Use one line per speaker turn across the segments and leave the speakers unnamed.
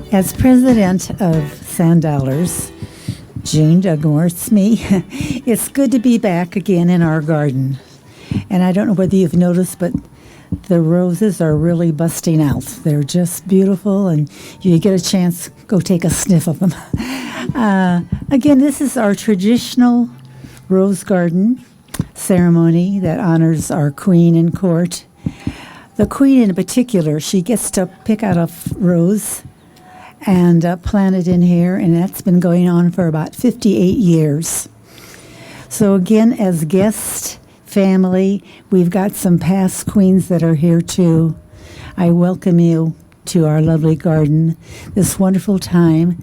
As president of Sand Dollars, June Dugmore, it's me. It's good to be back again in our garden. And I don't know whether you've noticed, but the roses are really busting out. They're just beautiful, and you get a chance, go take a sniff of them. Again, this is our traditional rose garden ceremony that honors our queen in court. The queen in particular, she gets to pick out a rose and plant it in here, and that's been going on for about 58 years. So again, as guest family, we've got some past queens that are here too. I welcome you to our lovely garden, this wonderful time.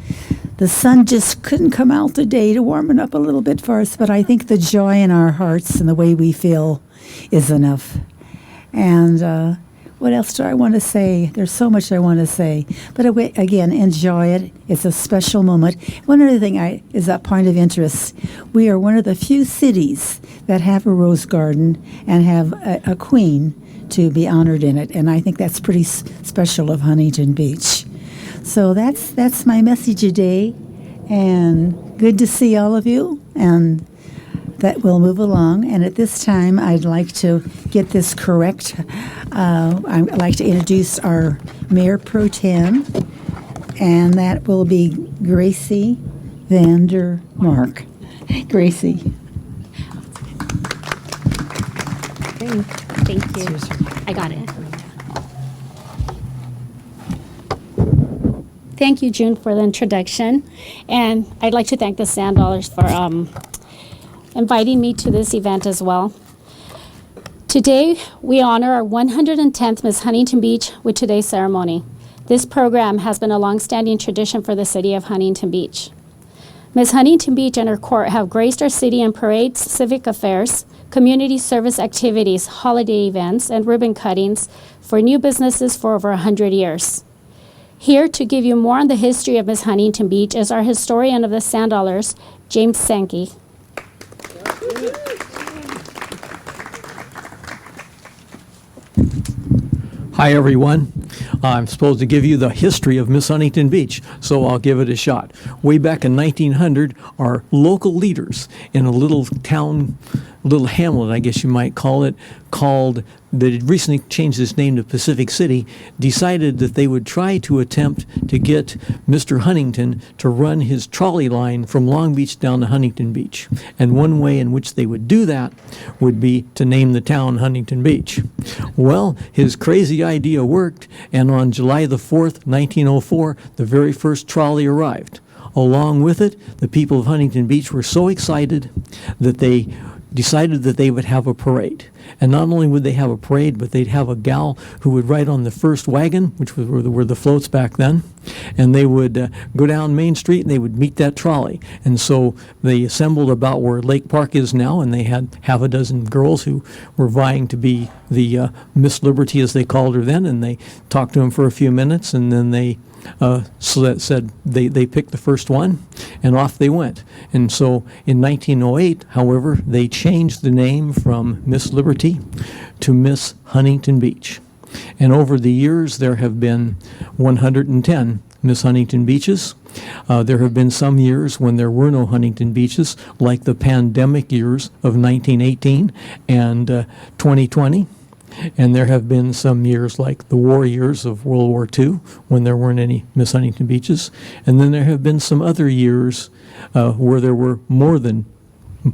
The sun just couldn't come out today to warm it up a little bit for us, but I think the joy in our hearts and the way we feel is enough. And what else do I want to say? There's so much I want to say. But again, enjoy it. It's a special moment. One other thing is a point of interest. We are one of the few cities that have a rose garden and have a queen to be honored in it. And I think that's pretty special of Huntington Beach. So that's my message today. And good to see all of you. And that will move along. And at this time, I'd like to get this correct. I'd like to introduce our Mayor Pro Tem, and that will be Gracie Vander Mark. Gracie.
Thank you. I got it. Thank you, June, for the introduction. And I'd like to thank the Sand Dollars for inviting me to this event as well. Today, we honor our 110th Miss Huntington Beach with today's ceremony. This program has been a long-standing tradition for the city of Huntington Beach. Miss Huntington Beach and her court have graced our city in parades, civic affairs, community service activities, holiday events, and ribbon cuttings for new businesses for over 100 years. Here to give you more on the history of Miss Huntington Beach is our historian of the Sand Dollars, James Sankey.
Hi, everyone. I'm supposed to give you the history of Miss Huntington Beach, so I'll give it a shot. Way back in 1900, our local leaders in a little town, little hamlet, I guess you might call it, that had recently changed its name to Pacific City, decided that they would try to attempt to get Mr. Huntington to run his trolley line from Long Beach down to Huntington Beach. And one way in which they would do that would be to name the town Huntington Beach. Well, his crazy idea worked, and on July the 4th, 1904, the very first trolley arrived. Along with it, the people of Huntington Beach were so excited that they decided that they would have a parade. And not only would they have a parade, but they'd have a gal who would ride on the first wagon, which were the floats back then, and they would go down Main Street and they would meet that trolley. And so they assembled about where Lake Park is now, and they had half a dozen girls who were vying to be the Miss Liberty, as they called her then, and they talked to them for a few minutes, and then they so that said they picked the first one, and off they went. And so in 1908, however, they changed the name from Miss Liberty to Miss Huntington Beach. And over the years, there have been 110 Miss Huntington Beaches. There have been some years when there were no Huntington Beaches, like the pandemic years of 1918 and 2020. And there have been some years like the war years of World War II when there weren't any Miss Huntington Beaches. And then there have been some other years where there were more than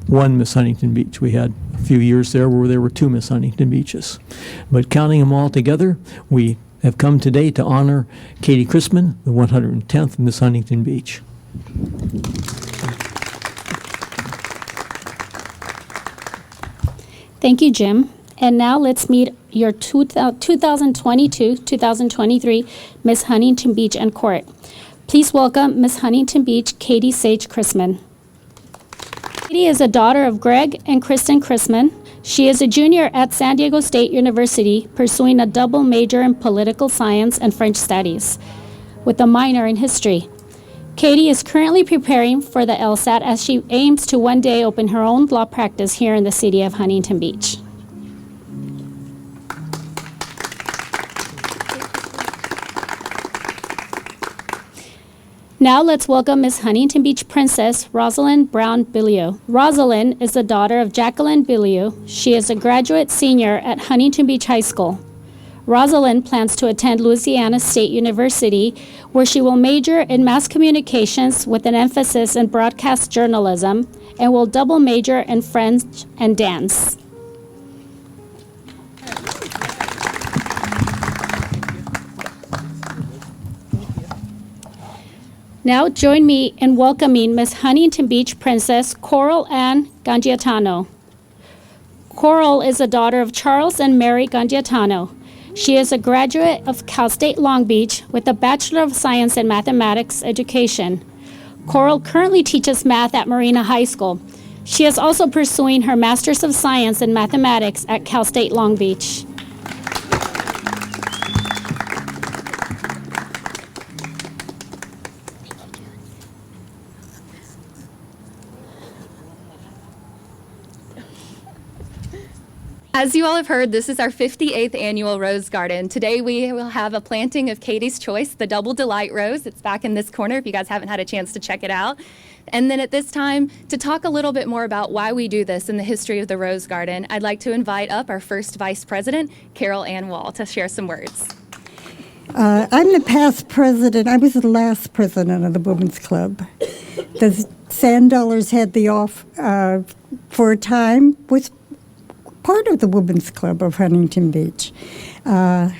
one Miss Huntington Beach. We had a few years there where there were two Miss Huntington Beaches. But counting them all together, we have come today to honor Katie Chrisman, the 110th Miss Huntington Beach.
Thank you, Jim. And now let's meet your 2022-2023 Miss Huntington Beach and Court. Please welcome Miss Huntington Beach, Katie Sage Chrisman. Katie is a daughter of Greg and Kristen Chrisman. She is a junior at San Diego State University, pursuing a double major in political science and French studies, with a minor in history. Katie is currently preparing for the LSAT as she aims to one day open her own law practice here in the city of Huntington Beach. Now let's welcome Miss Huntington Beach Princess Rosalind Brown Billiou. Rosalind is the daughter of Jacqueline Billiou. She is a graduate senior at Huntington Beach High School. Rosalind plans to attend Louisiana State University, where she will major in mass communications with an emphasis in broadcast journalism, and will double major in French and dance. Now join me in welcoming Miss Huntington Beach Princess Coral Ann Gangiatano. Coral is the daughter of Charles and Mary Gangiatano. She is a graduate of Cal State Long Beach with a Bachelor of Science in Mathematics education. Coral currently teaches math at Marina High School. She is also pursuing her Master's of Science in Mathematics at Cal State Long Beach.
As you all have heard, this is our 58th annual Rose Garden. Today we will have a planting of Katie's Choice, the Double Delight Rose. It's back in this corner if you guys haven't had a chance to check it out. And then at this time, to talk a little bit more about why we do this in the history of the Rose Garden, I'd like to invite up our first Vice President, Carol Ann Wall, to share some words.
I'm the past president. I was the last president of the Women's Club. The Sand Dollars had the off for a time, was part of the Women's Club of Huntington Beach.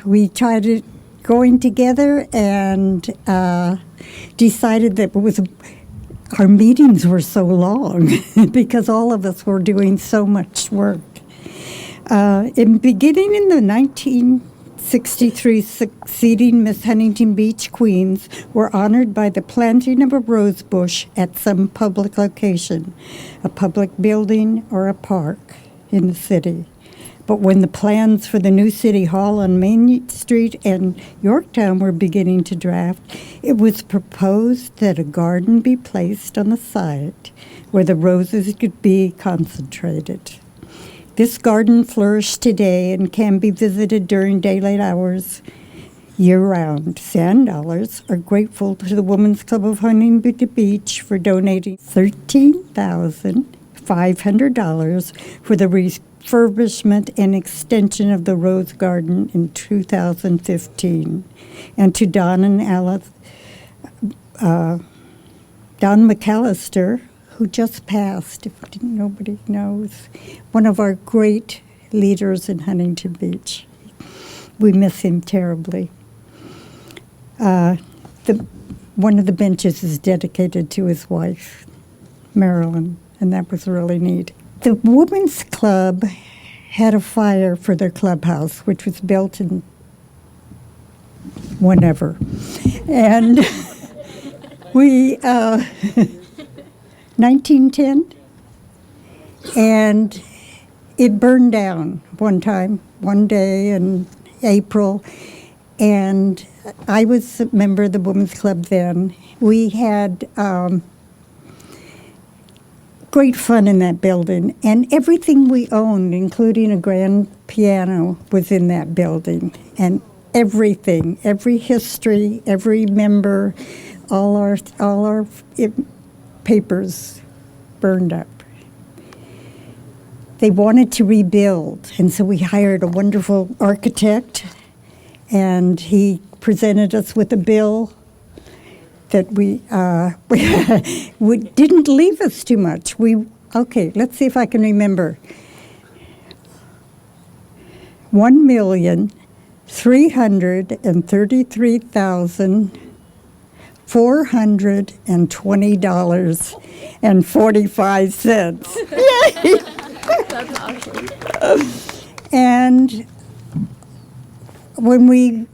We tried it going together and decided that it was our meetings were so long because all of us were doing so much work. Beginning in the 1963 succeeding Miss Huntington Beach Queens were honored by the planting of a rose bush at some public location, a public building or a park in the city. But when the plans for the new city hall on Main Street and Yorktown were beginning to draft, it was proposed that a garden be placed on the site where the roses could be concentrated. This garden flourished today and can be visited during daylight hours year-round. Sand Dollars are grateful to the Women's Club of Huntington Beach for donating $13,500 for the refurbishment and extension of the Rose Garden in 2015. And to Don and Alice, Don McAllister, who just passed, if nobody knows, one of our great leaders in Huntington Beach. We miss him terribly. One of the benches is dedicated to his wife, Marilyn, and that was really neat. The Women's Club had a fire for their clubhouse, which was built in whenever. And we, 1910, and it burned down one day in April, and I was a member of the Women's Club then. We had great fun in that building, and everything we owned, including a grand piano, was in that building. And everything, every history, every member, all our papers burned up. They wanted to rebuild, and so we hired a wonderful architect, and he presented us with a bill that we didn't leave us too much. Okay, let's see if I can remember. $1,333,420.45. Yay!
That's awesome.
And when we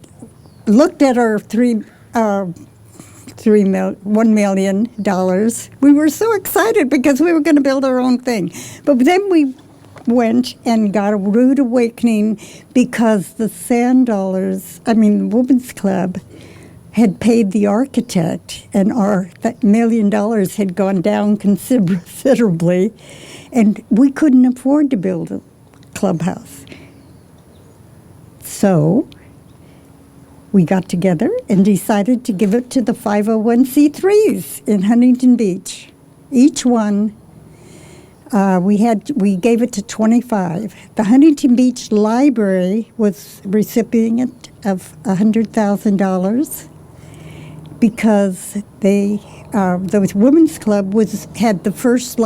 looked at our $1 million, we were so excited because we were going to build our own thing. But then we went and got a rude awakening because the the Women's Club had paid the architect, and that $1 million had gone down considerably, and we couldn't afford to build a clubhouse. So
we got together and decided to give it to the 501c3s in Huntington Beach. Each one, we gave it to 25. The Huntington Beach Library was recipient of $100,000 because the Women's Club had the first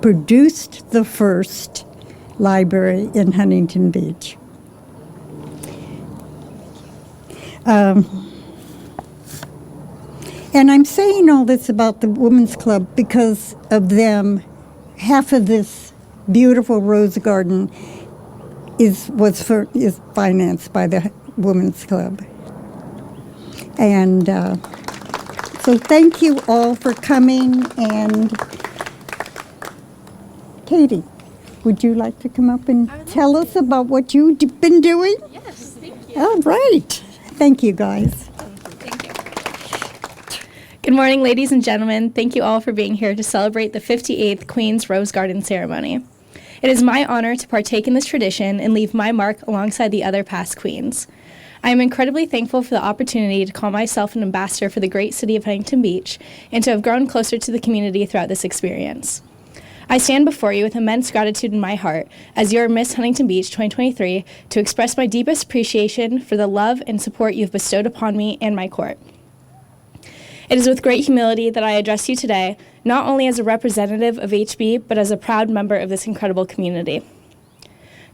produced the first library in Huntington Beach. And I'm saying all this about the Women's Club because of them. Half of this beautiful rose garden is financed by the Women's Club. And so thank you all for coming. And Katie, would you like to come up and tell us about what you've been doing?
Yes, thank you.
All right. Thank you, guys.
Thank you. Good morning, ladies and gentlemen. Thank you all for being here to celebrate the 58th Queen's Rose Garden ceremony. It is my honor to partake in this tradition and leave my mark alongside the other past queens. I am incredibly thankful for the opportunity to call myself an ambassador for the great city of Huntington Beach and to have grown closer to the community throughout this experience. I stand before you with immense gratitude in my heart as your Miss Huntington Beach 2023 to express my deepest appreciation for the love and support you've bestowed upon me and my court. It is with great humility that I address you today, not only as a representative of HB, but as a proud member of this incredible community.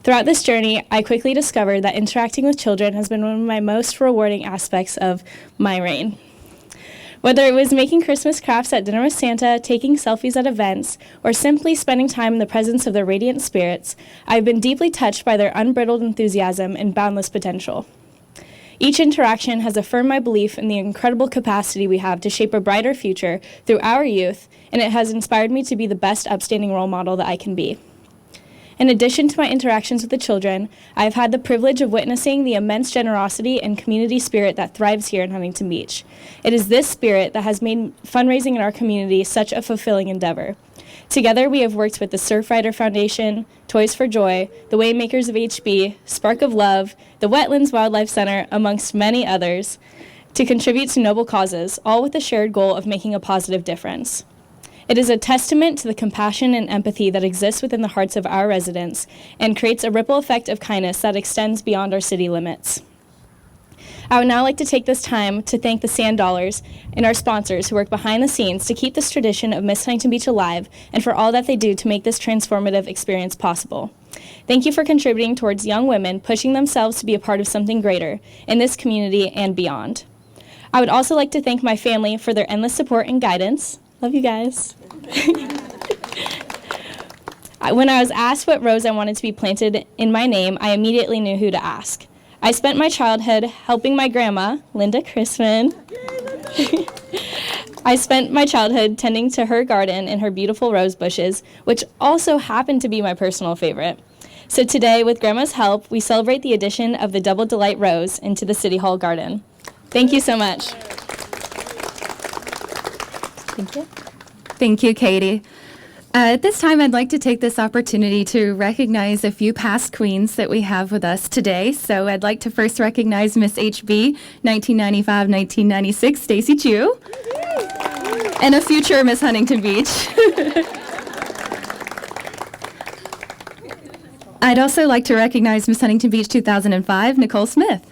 Throughout this journey, I quickly discovered that interacting with children has been one of my most rewarding aspects of my reign. Whether it was making Christmas crafts at dinner with Santa, taking selfies at events, or simply spending time in the presence of their radiant spirits, I've been deeply touched by their unbridled enthusiasm and boundless potential. Each interaction has affirmed my belief in the incredible capacity we have to shape a brighter future through our youth, and it has inspired me to be the best upstanding role model that I can be. In addition to my interactions with the children, I have had the privilege of witnessing the immense generosity and community spirit that thrives here in Huntington Beach. It is this spirit that has made fundraising in our community such a fulfilling endeavor. Together, we have worked with the Surfrider Foundation, Toys for Joy, the Waymakers of HB, Spark of Love, the Wetlands Wildlife Center, amongst many others, to contribute to noble causes, all with the shared goal of making a positive difference. It is a testament to the compassion and empathy that exists within the hearts of our residents and creates a ripple effect of kindness that extends beyond our city limits. I would now like to take this time to thank the Sand Dollars and our sponsors who work behind the scenes to keep this tradition of Miss Huntington Beach alive and for all that they do to make this transformative experience possible. Thank you for contributing towards young women pushing themselves to be a part of something greater in this community and beyond. I would also like to thank my family for their endless support and guidance. Love you guys. When I was asked what rose I wanted to be planted in my name, I immediately knew who to ask. I spent my childhood helping my grandma, Linda Chrisman. I spent my childhood tending to her garden and her beautiful rose bushes, which also happened to be my personal favorite. So today, with Grandma's help, we celebrate the addition of the Double Delight Rose into the City Hall garden. Thank you so much.
Thank you. Thank you, Katie. At this time, I'd like to take this opportunity to recognize a few past queens that we have with us today. So I'd like to first recognize Miss HB 1995-1996, Stacy Chu, and a future Miss Huntington Beach. I'd also like to recognize Miss Huntington Beach 2005, Nicole Smith.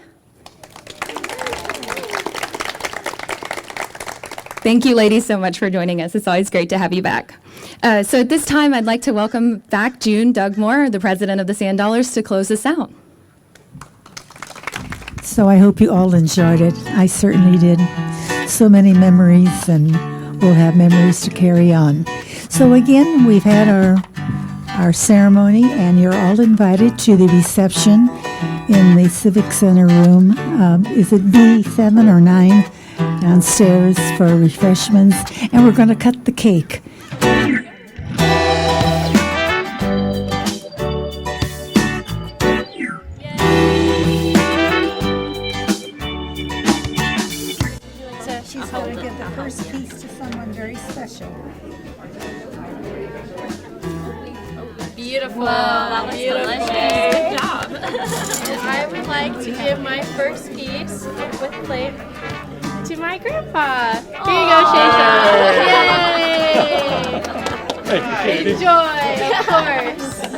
Thank you, ladies, so much for joining us. It's always great to have you back. So at this time, I'd like to welcome back June Dugmore, the president of the Sand Dollars, to close this out.
So I hope you all enjoyed it. I certainly did. So many memories, and we'll have memories to carry on. So again, we've had our ceremony, and you're all invited to the reception in the Civic Center room. Is it B7 or 9? Downstairs for refreshments, and we're going to cut the cake.
So she's going to give the first piece to someone very special.
Beautiful. That was delicious. Good job.
I would like to give my first piece with play to my grandpa. Here you go, Shasha. Yay! Enjoy, of course.